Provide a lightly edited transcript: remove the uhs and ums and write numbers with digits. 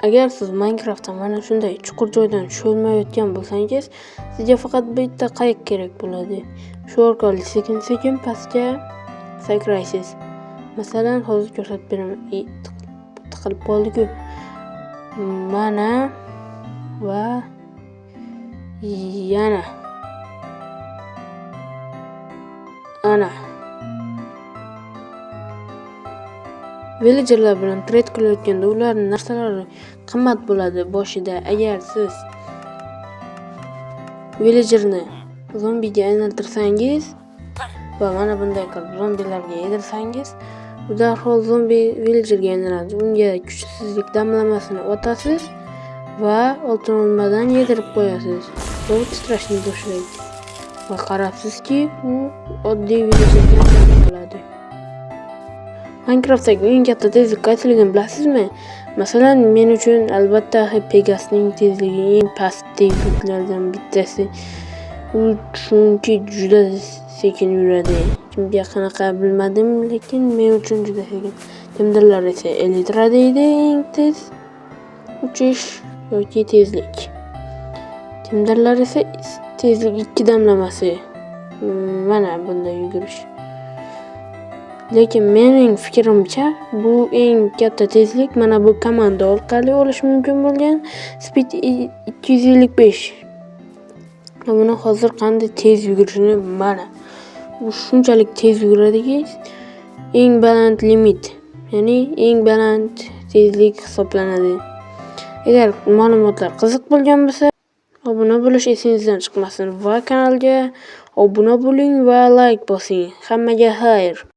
Agar siz Minecraftda mana shunday chuqur joydan tusholmayotgan bo'lsangiz, sizga faqat bitta qayiq kerak bo'ladi. Shu orqali sekin-sekin pastga sakraysiz. Masalan, hozir ko'rsatib beraman. Tiqilib qoldi-ku. Mana va yana. Ana. Villagerlar bilan trade qilayotganda ularning narsalari qimmat bo'ladi boshida. Agar siz villagerni zombiga aylantirsangiz va mana bunday qilib zombilarga yedirsangiz, u darhol zombi villagerga aylanadi. Unga kuchsizlik damlamasini otasiz va oltin olmadan yedirib qo'yasiz. U titrashni boshlaydi. Va qarabsizki, u oddiy villagerga aylanadi. Minecraftdagi eng katta tezlik qaysiligini bilasizmi? Masalan, men uchun albatta Pegasning tezligi eng past tezliklardan bittasi. U chunki juda sekin yuradi. Kimga qanaqa bilmadim, lekin men uchun juda sekin. Kimdirlar esa Elytra deydi, eng tez uchish yoki tezlik. Kimdirlar esa tezlik 2 damlamasi. Mana bunday yugurish. Lekin mening fikrimcha, bu eng katta tezlik mana bu komanda orqali olish mumkin bo'lgan Speed 255. Buni hozir qanday tez yugurishini mana. U shunchalik tez yuguradiki, eng baland limit, ya'ni eng baland tezlik hisoblanadi. Agar ma'lumotlar qiziq bo'lgan bo'lsa, obuna bo'lish esingizdan chiqmasin va kanalga obuna bo'ling va like bosing. Hammaga xayr.